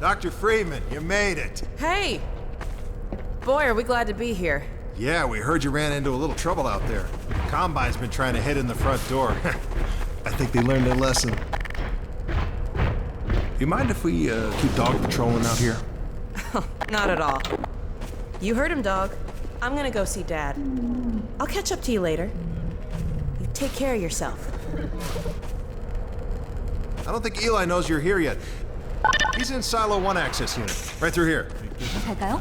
Dr. Freeman, you made it. Hey! Boy, are we glad to be here. Yeah, we heard you ran into a little trouble out there. Combine's been trying to head in the front door. I think they learned their lesson. You mind if we keep dog patrolling out here? Not at all. You heard him, dog. I'm gonna go see Dad. I'll catch up to you later. You take care of yourself. I don't think Eli knows you're here yet. He's in Silo 1 access unit, right through here. 갈까요?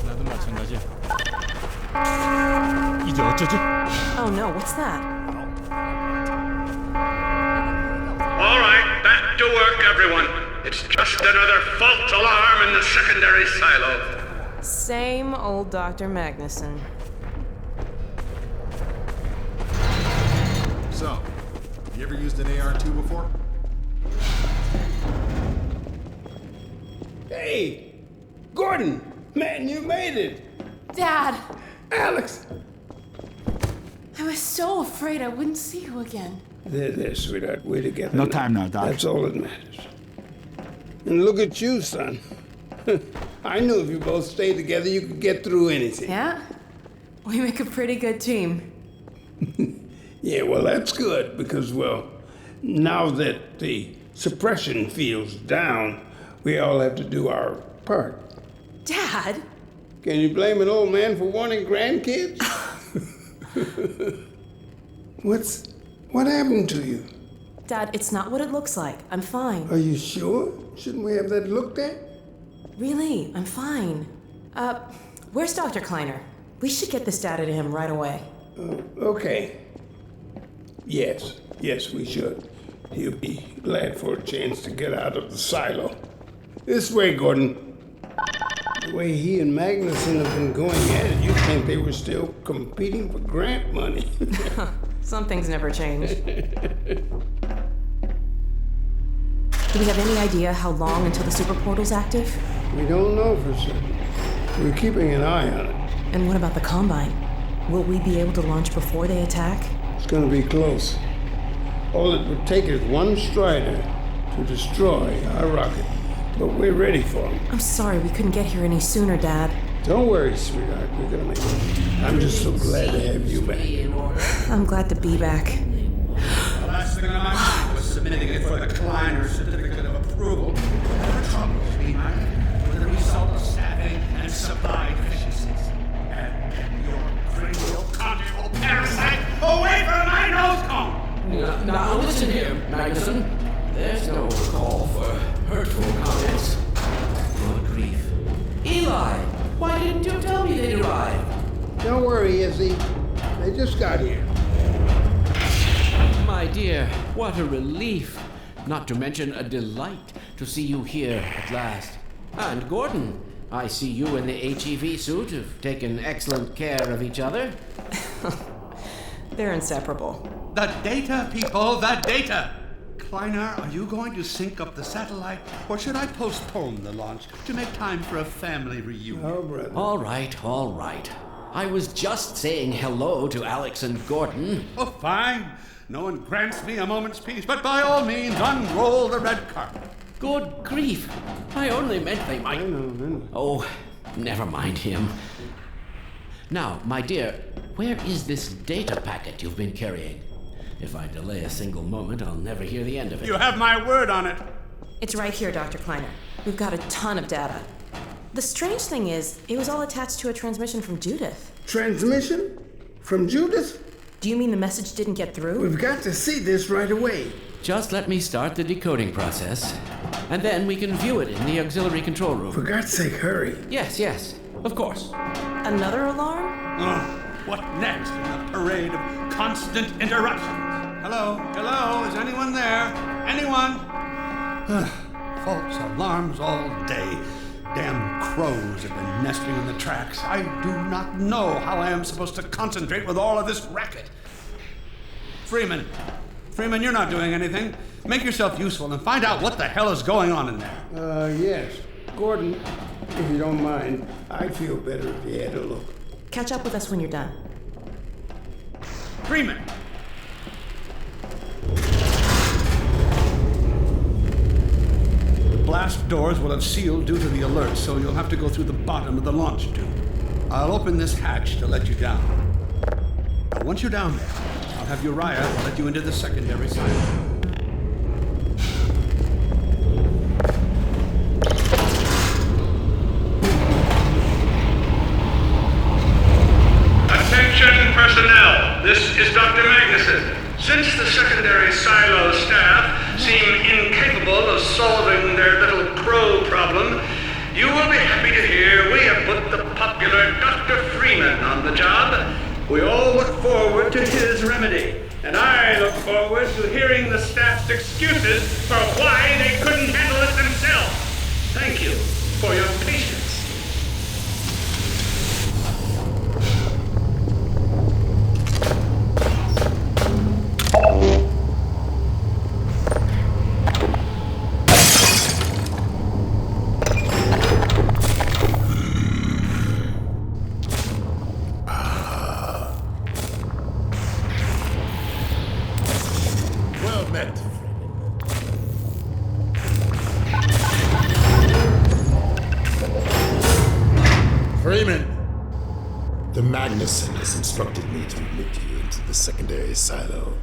나도 마찬가지야. 이제 어쩌지? Oh no, what's that? All right, back to work, everyone. It's just another false alarm in the secondary silo. Same old Dr. Magnuson. So, you ever used an AR-2 before? Hey, Gordon, man, you made it. Dad, Alex. I was so afraid I wouldn't see you again. There, sweetheart, we're together. No time now, Doc. That's all that matters. And look at you, son. I knew if you both stayed together, you could get through anything. Yeah? We make a pretty good team. Yeah, well, that's good because, well, now that the suppression field's down, we all have to do our part. Dad? Can you blame an old man for wanting grandkids? What happened to you? Dad, it's not what it looks like. I'm fine. Are you sure? Shouldn't we have that looked at? Really, I'm fine. Where's Dr. Kleiner? We should get this data to him right away. Okay. Yes, we should. He'll be glad for a chance to get out of the silo. This way, Gordon. The way he and Magnuson have been going at it, you'd think they were still competing for grant money. Some things never change. Do we have any idea how long until the super portal's active? We don't know for certain. We're keeping an eye on it. And what about the Combine? Will we be able to launch before they attack? It's gonna be close. All it would take is one Strider to destroy our rocket. But we're ready for him. I'm sorry we couldn't get here any sooner, Dad. Don't worry, sweetheart. We're gonna make it. I'm just so glad to have you back. I'm glad to be back. The last thing on my mind was submitting it for the Kleiner certificate of approval. There are troubles behind with the result of staffing and supply deficiencies. And your cranial conjugal parasite away from my nose cone! Now listen here, Magnuson. There's no call for hurtful comments. Good grief. Eli, why didn't you tell me they'd arrived? Don't worry, Izzy. They just got here. My dear, what a relief. Not to mention a delight to see you here at last. And Gordon, I see you in the HEV suit have taken excellent care of each other. They're inseparable. The data, people, the data! Kleiner, are you going to sync up the satellite, or should I postpone the launch to make time for a family reunion? Oh, brother. All right. I was just saying hello to Alex and Gordon. Oh, fine. No one grants me a moment's peace, but by all means, unroll the red carpet. Good grief. I only meant they might... I know. Oh, never mind him. Now, my dear, where is this data packet you've been carrying? If I delay a single moment, I'll never hear the end of it. You have my word on it. It's right here, Dr. Kleiner. We've got a ton of data. The strange thing is, it was all attached to a transmission from Judith. Transmission? From Judith? Do you mean the message didn't get through? We've got to see this right away. Just let me start the decoding process, and then we can view it in the auxiliary control room. For God's sake, hurry. Yes, of course. Another alarm? Oh, what next in the parade of constant interruptions? Hello, is anyone there? Anyone? False alarms all day. Damn crows have been nesting in the tracks. I do not know how I am supposed to concentrate with all of this racket. Freeman, you're not doing anything. Make yourself useful and find out what the hell is going on in there. Yes. Gordon, if you don't mind, I'd feel better if you had a look. Catch up with us when you're done. Freeman! blast doors will have sealed due to the alert, so you'll have to go through the bottom of the launch tube. I'll open this hatch to let you down. Now, once you're down there, I'll have Uriah let you into the secondary silo. Attention personnel, this is Dr. Magnuson. Since the secondary silo staff seem incapable of solving their little crow problem, you will be happy to hear we have put the popular Dr. Freeman on the job. We all look forward to his remedy, and I look forward to hearing the staff's excuses for why they couldn't handle it themselves. Thank you for your patience. Well met. Freeman! The Magnuson has instructed me to admit you into the secondary silo.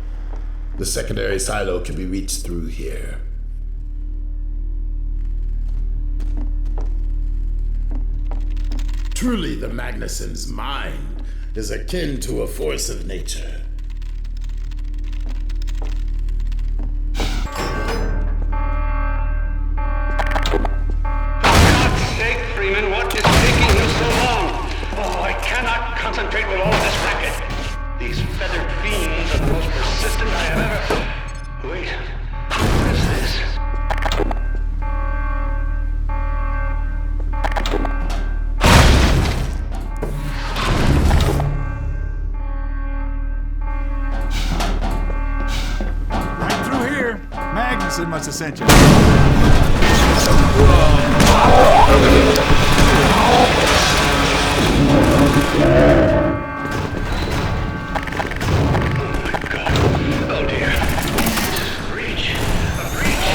The secondary silo can be reached through here. Truly, the Magnuson's mind is akin to a force of nature. Freeman, what is taking you so long? Oh, I cannot concentrate with all of this racket. These feathered fiends are the most persistent I have ever... Wait, what is this? Right through here. Magnuson must have sent you. Oh dear. A breach. A breach.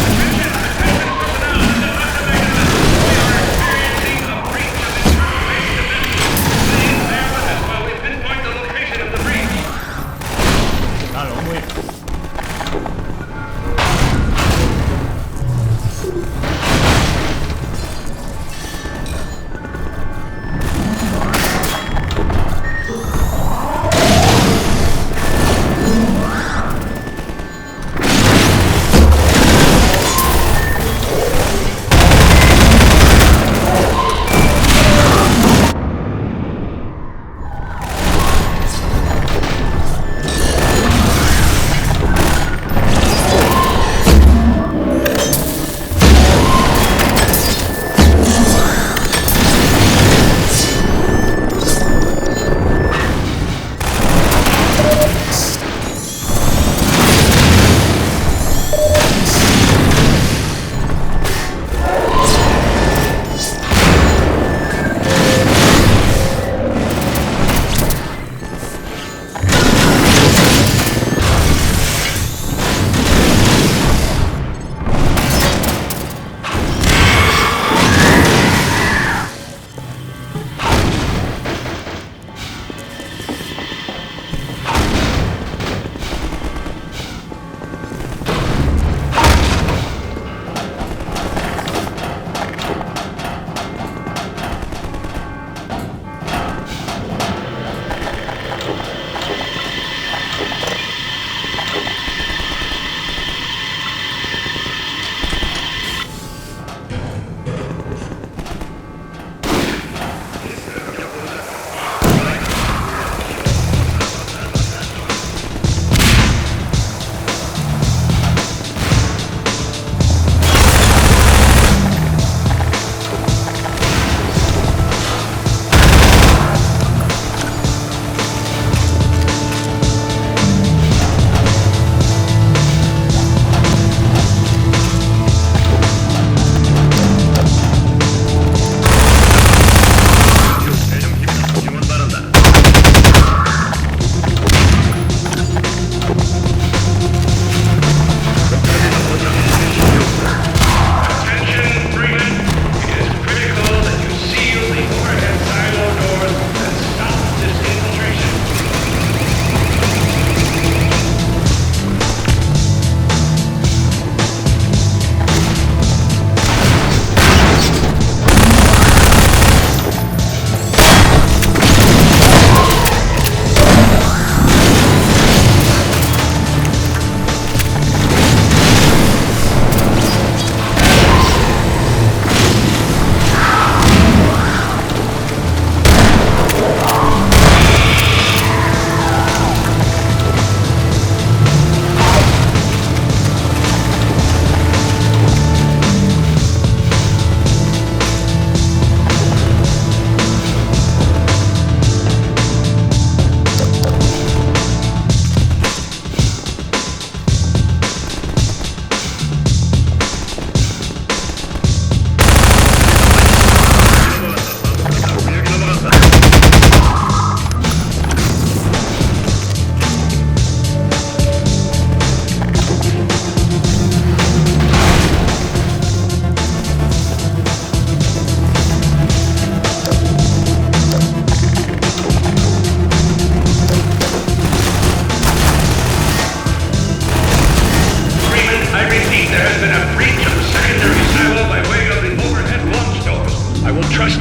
Attention, personnel. We are experiencing a breach of internal main defense. Please bear with us while we pinpoint the location of the breach. Claro, muy bien.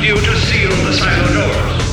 you to seal the silo doors.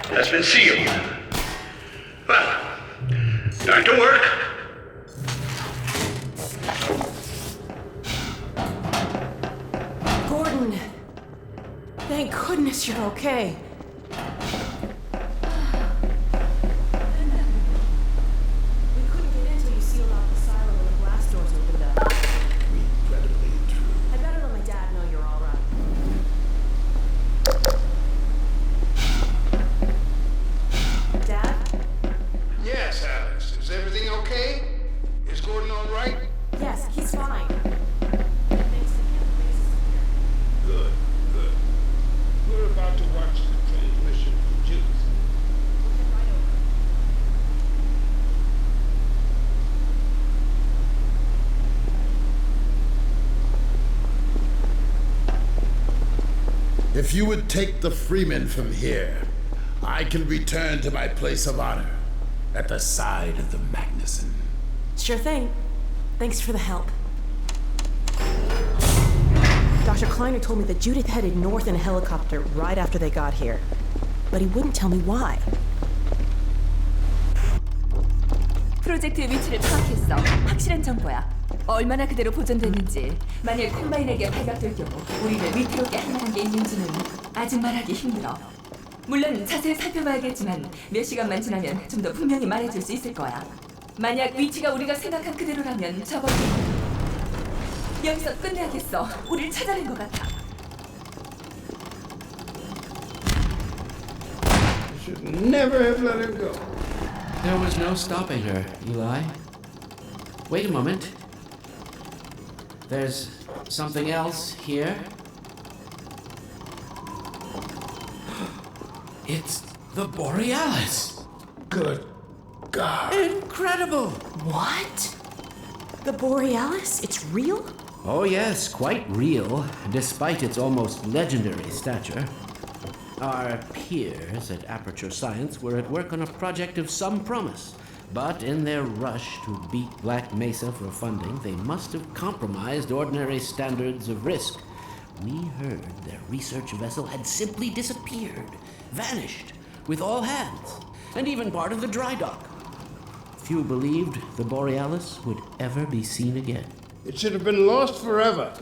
Has been sealed. Well, time to work. Gordon, thank goodness you're okay. We couldn't get in till you sealed off the silo when the blast doors opened up. Incredibly true. I better let my dad know you're all right. Dad? Yes, Alex. Is everything okay? Is Gordon all right? Yes, he's fine. Thanks to him, the base is secure. Good, good. We're about to watch the transmission from Juice. We'll head right over. If you would take the Freeman from here, I can return to my place of honor at the side of the Magnuson. Sure thing. Thanks for the help. Dr. Kleiner told me that Judith headed north in a helicopter right after they got here. But he wouldn't tell me why. 프로젝트의 위치를 파악했어. 확실한 정보야. 얼마나 그대로 보존됐는지, 만일 콤바인에게 발각될 경우 우리를 위태롭게 할 만한 게 있는지는 아직 말하기 힘들어. 물론 자세히 살펴봐야겠지만 몇 시간만 지나면 좀 더 분명히 말해줄 수 있을 거야. 만약 위치가 우리가 생각한 그대로라면 적어도 여기서 끝내야겠어. 우릴 찾아낸 것 같아. You should never have let her go. There was no stopping her, Eli. Wait a moment. There's something else here. It's the Borealis. Good God. Incredible! What? The Borealis? It's real? Oh yes, quite real, despite its almost legendary stature. Our peers at Aperture Science were at work on a project of some promise, but in their rush to beat Black Mesa for funding, they must have compromised ordinary standards of risk. We heard their research vessel had simply disappeared, vanished, with all hands, and even part of the dry dock. Few believed the Borealis would ever be seen again. It should have been lost forever.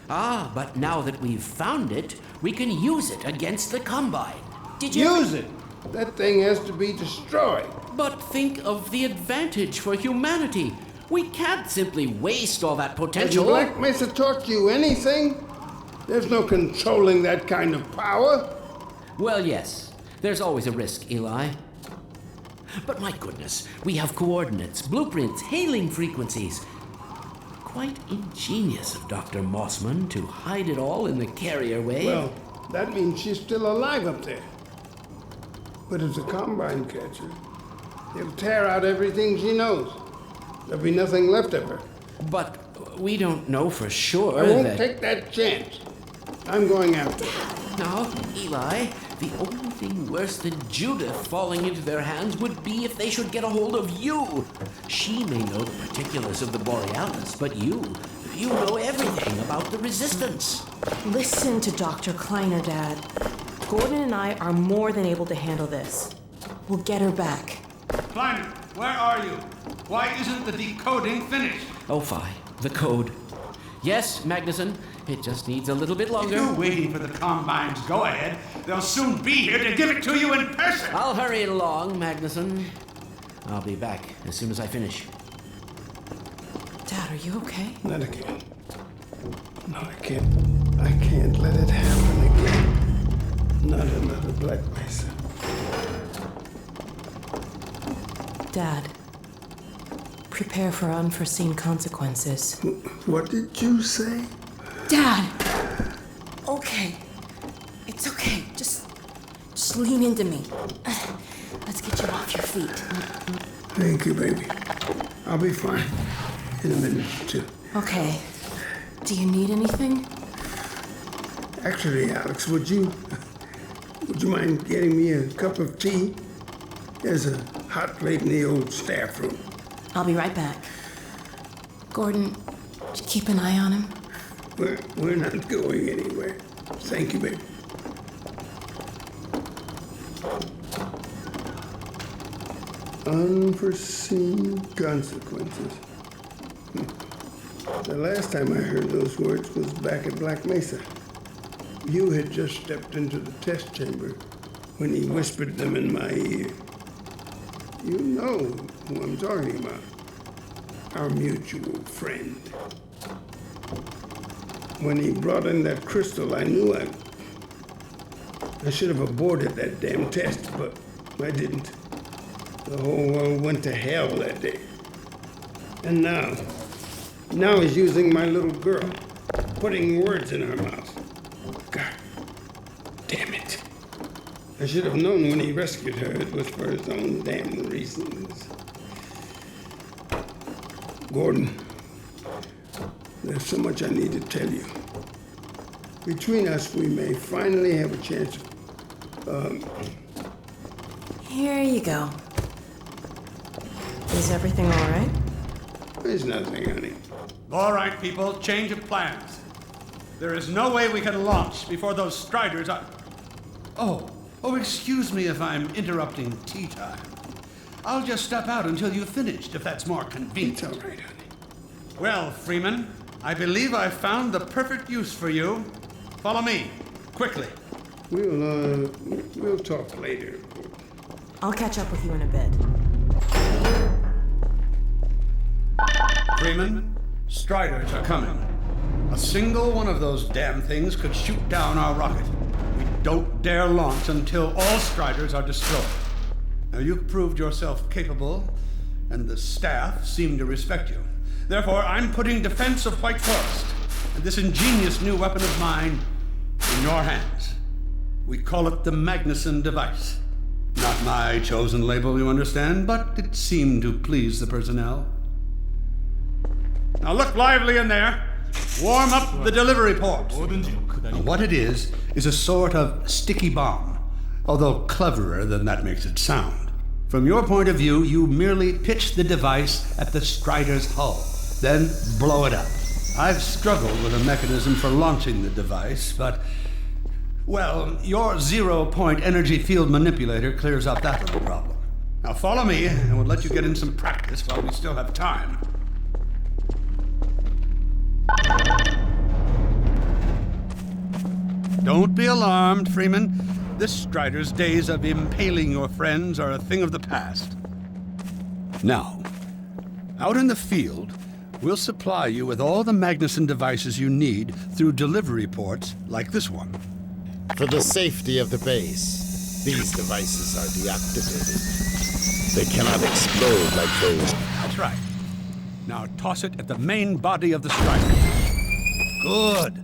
Ah, but now that we've found it, we can use it against the Combine. Did you Use it! That thing has to be destroyed. But think of the advantage for humanity. We can't simply waste all that Has potential. Black Mesa taught you anything? There's no controlling that kind of power. Well, yes. There's always a risk, Eli. But my goodness, we have coordinates, blueprints, hailing frequencies. Quite ingenious of Dr. Mossman to hide it all in the carrier wave. Well, that means she's still alive up there. But as a Combine catcher, they'll tear out everything she knows. There'll be nothing left of her. But we don't know for sure I won't that... take that chance. I'm going after her. Now, Eli, the only thing worse than Judith falling into their hands would be if they should get a hold of you. She may know the particulars of the Borealis, but you know everything about the Resistance. listen to Dr. Kleiner, Dad? Gordon and I are more than able to handle this. We'll get her back. Kleiner, where are you? Why isn't the decoding finished? Oh, fine. The code. Yes, Magnuson. It just needs a little bit If longer. you're waiting for the Combine's go-ahead, they'll soon be here to give it to you in person. I'll hurry along, Magnuson. I'll be back as soon as I finish. Dad, are you okay? Not again. No, I can't let it happen again. Not another Black Mesa. Dad, prepare for unforeseen consequences. What did you say? Dad! Okay. It's okay. Just lean into me. Let's get you off your feet. Thank you, baby. I'll be fine in a minute or two. Okay. Do you need anything? Actually, Alex, would you mind getting me a cup of tea? There's a hot plate in the old staff room. I'll be right back. Gordon, keep an eye on him. We're not going anywhere. Thank you, baby. Unforeseen consequences. The last time I heard those words was back at Black Mesa. You had just stepped into the test chamber when he whispered them in my ear. You know who I'm talking about. Our mutual friend. When he brought in that crystal, I knew I should have aborted that damn test, but I didn't. The whole world went to hell that day. And now he's using my little girl, putting words in her mouth. God damn it. I should have known when he rescued her it was for his own damn reasons. Gordon, there's so much I need to tell you. Between us, we may finally have a chance of, Here you go. Is everything all right? There's nothing, honey. All right, people, change of plans. There is no way we can launch before those Striders are... Oh, excuse me if I'm interrupting tea time. I'll just step out until you've finished, if that's more convenient. It's all right, honey. Well, Freeman, I believe I've found the perfect use for you. Follow me, quickly. We'll talk later. I'll catch up with you in a bit. Freeman, Striders are coming. A single one of those damn things could shoot down our rocket. We don't dare launch until all Striders are destroyed. Now, you've proved yourself capable, and the staff seem to respect you. Therefore, I'm putting defense of Whiteforest and this ingenious new weapon of mine in your hands. We call it the Magnuson device. Not my chosen label, you understand, but it seemed to please the personnel. Now look lively in there. Warm up the delivery port. Now, what it is a sort of sticky bomb. although cleverer than that makes it sound. From your point of view, you merely pitch the device at the Strider's hull, then blow it up. I've struggled with a mechanism for launching the device, but, well, your zero-point energy field manipulator clears up that little problem. Now follow me, and we'll let you get in some practice while we still have time. Don't be alarmed, Freeman. This Strider's days of impaling your friends are a thing of the past. Now, out in the field, we'll supply you with all the Magnuson devices you need through delivery ports like this one. For the safety of the base, these devices are deactivated. They cannot explode like those. That's right. Now toss it at the main body of the Strider. Good.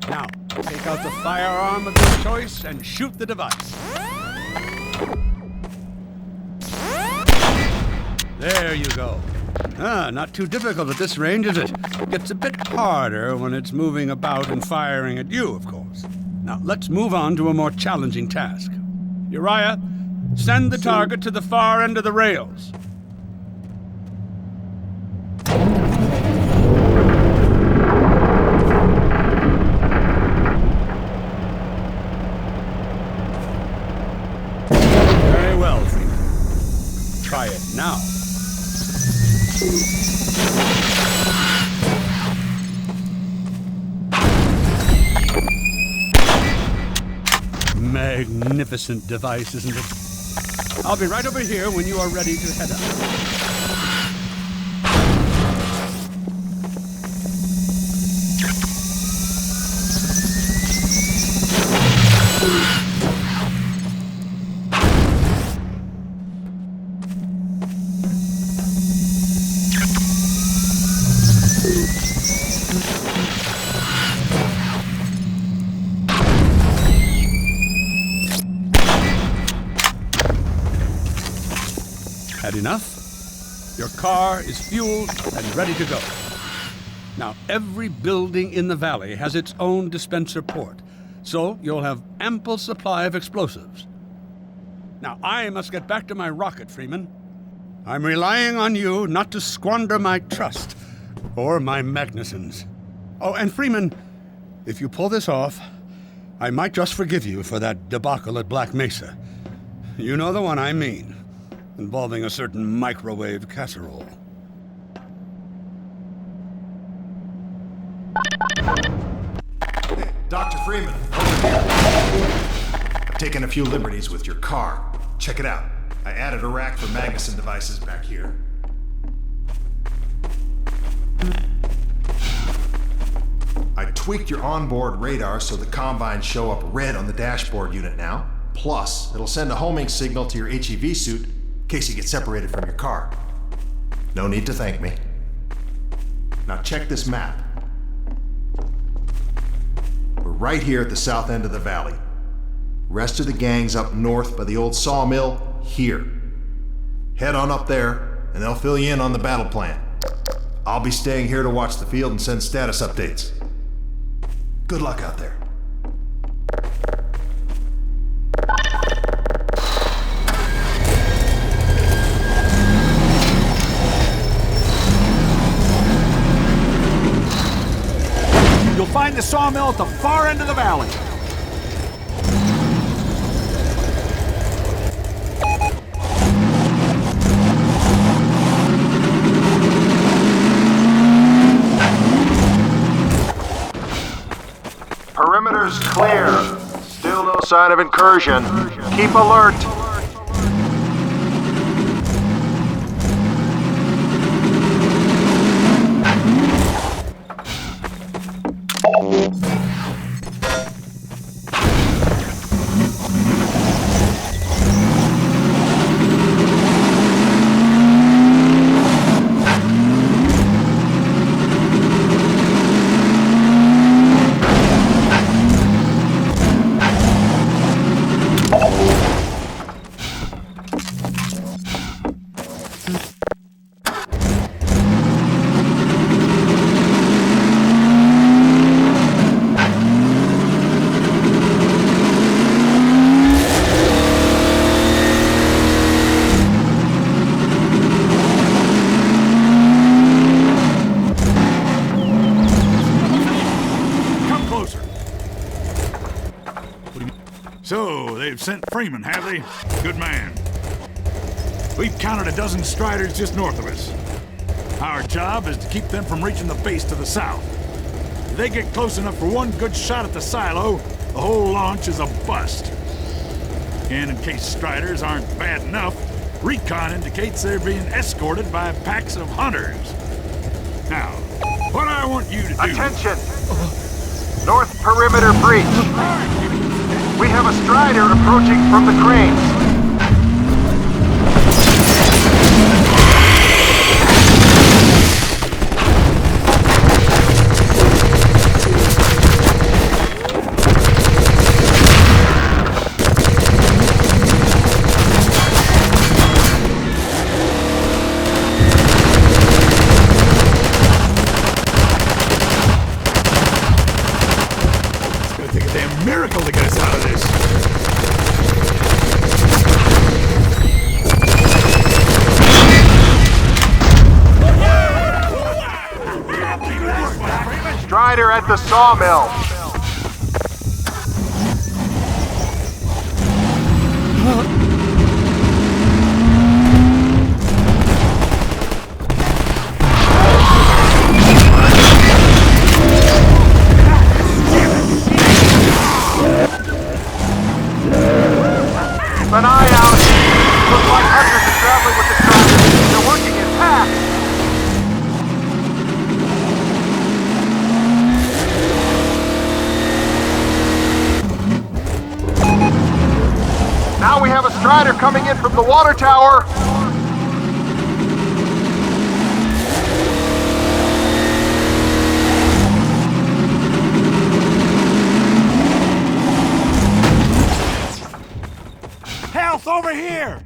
Now, take out the firearm of your choice and shoot the device. There you go. Not too difficult at this range, is it? Gets a bit harder when it's moving about and firing at you, of course. Now, let's move on to a more challenging task. Uriah, send the target to the far end of the rails. Very well, Freeman. Try it now. Magnificent device, isn't it? I'll be right over here when you are ready to head out. Had enough? Your car is fueled and ready to go. Now, every building in the valley has its own dispenser port, so you'll have ample supply of explosives. Now, I must get back to my rocket, Freeman. I'm relying on you not to squander my trust or my Magnusons. Oh, and Freeman, if you pull this off, I might just forgive you for that debacle at Black Mesa. You know the one I mean. Involving a certain microwave casserole. Dr. Freeman, over here. I've taken a few liberties with your car. Check it out. I added a rack for Magnuson devices back here. I tweaked your onboard radar so the combines show up red on the dashboard unit now. Plus, it'll send a homing signal to your HEV suit in case you get separated from your car. No need to thank me. Now check this map. We're right here at the south end of the valley. Rest of the gang's up north by the old sawmill here. Head on up there, and they'll fill you in on the battle plan. I'll be staying here to watch the field and send status updates. Good luck out there. You'll find the sawmill at the far end of the valley. Perimeter's clear. Still no sign of incursion. Keep alert. So, they've sent Freeman, have they? Good man. We've counted a dozen Striders just north of us. Our job is to keep them from reaching the base to the south. If they get close enough for one good shot at the silo, the whole launch is a bust. And in case Striders aren't bad enough, recon indicates they're being escorted by packs of hunters. Now, what I want you to do... Attention! North perimeter breach. We have a Strider approaching from the cranes. Miracle to get us out of this. Strider at the sawmill. An eye out. Looks like hunters are traveling with the Striders. They're working in packs. Now we have a Strider coming in from the water tower. Over here!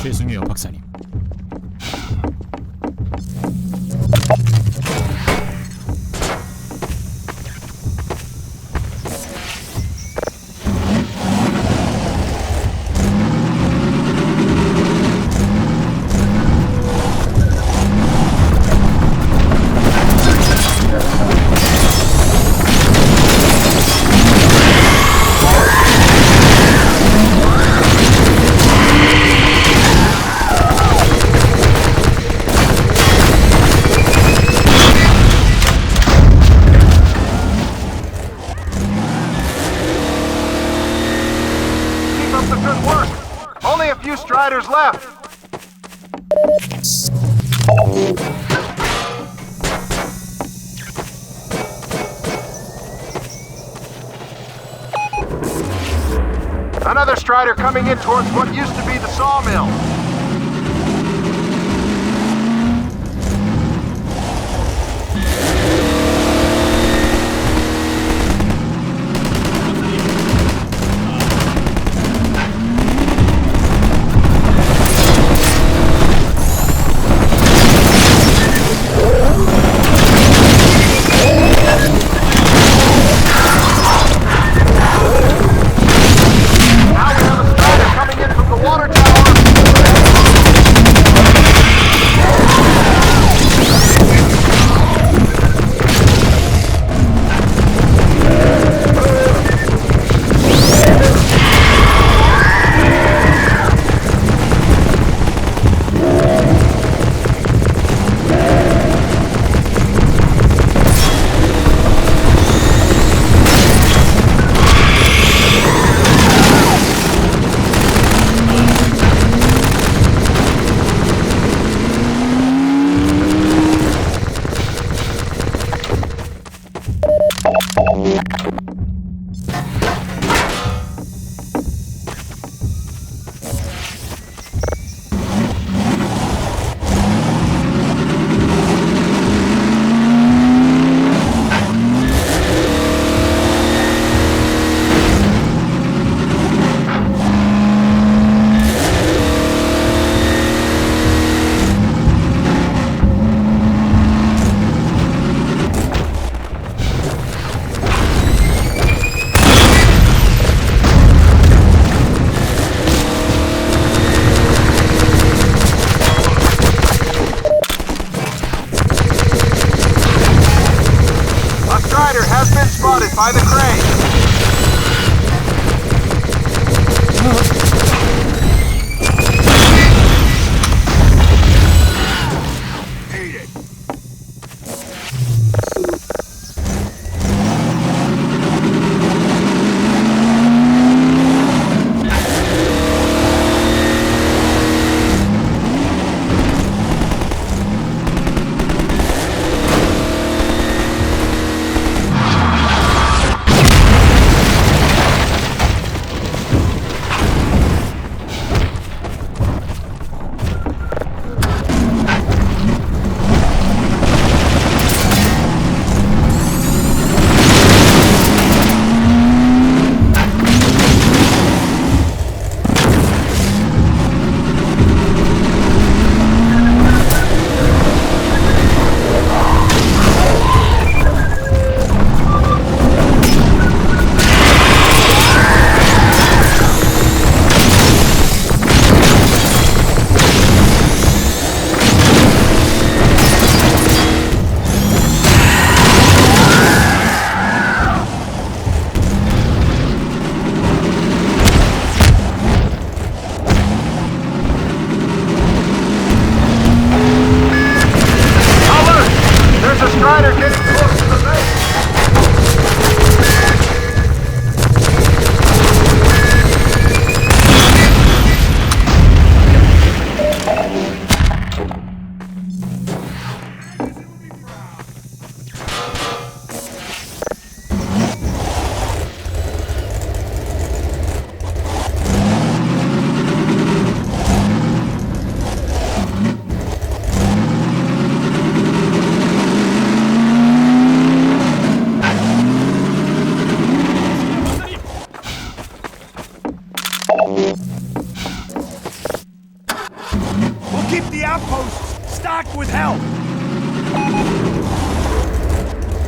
죄송해요, 박사님. Striders left. Another Strider coming in towards what used to be the sawmill. Now we have a Strider coming in from the water tower. by the crane.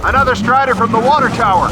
Another Strider from the water tower.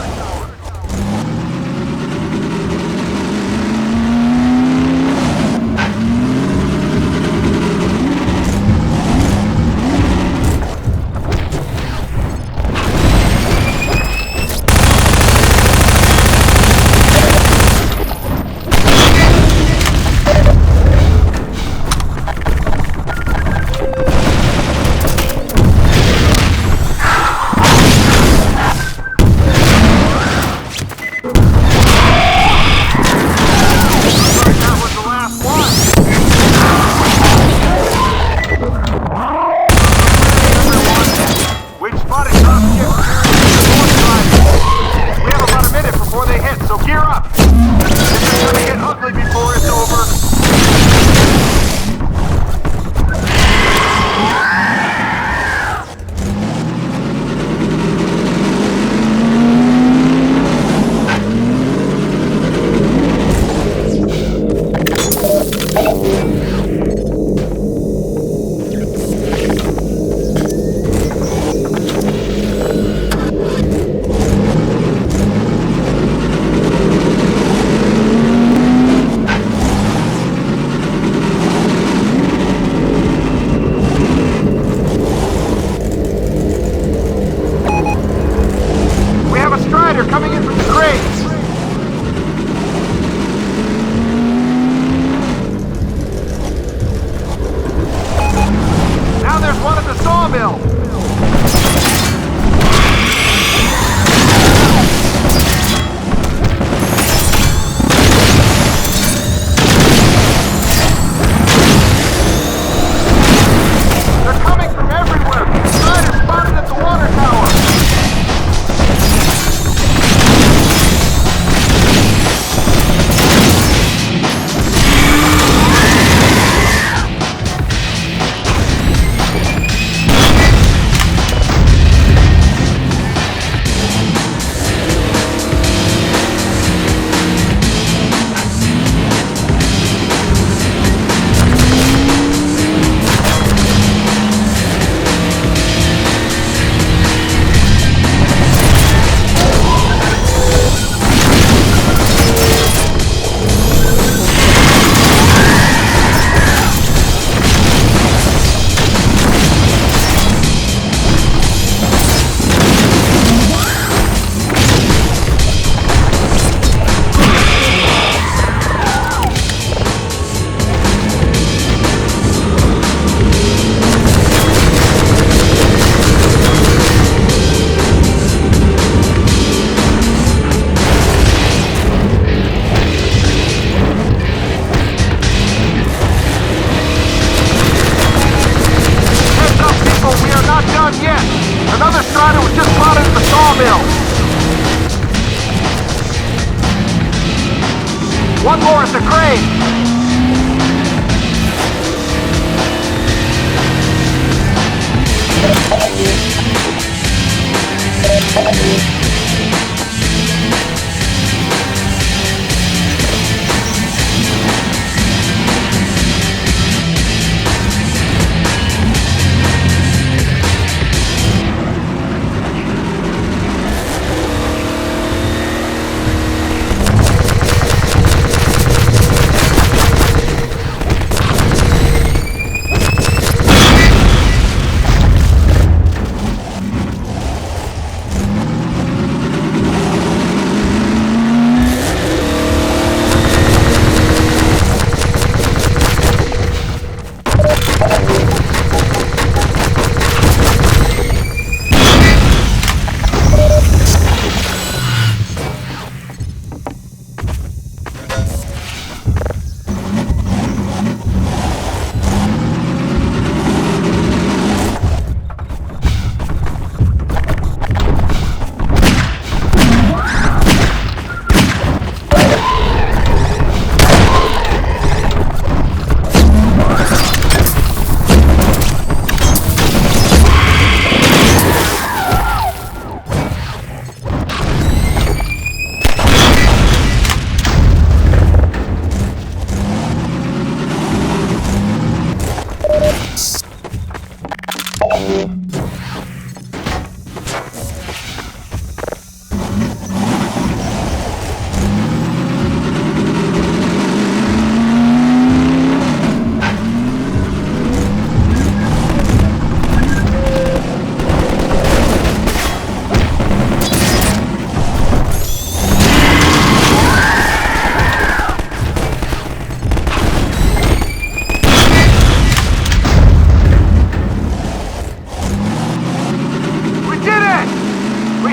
One more at the crane!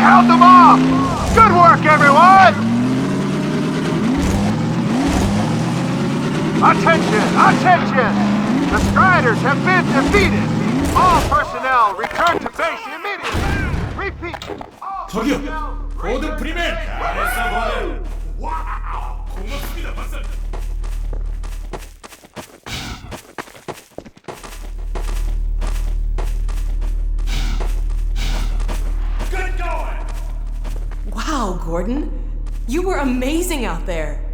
Held them off! Good work, everyone! Attention! Attention! The Striders have been defeated! All personnel return to base immediately! Repeat! 저기요! 모든 프리맨! 잘했어, 와우! 고맙습니다, 박사! Wow, Gordon. You were amazing out there.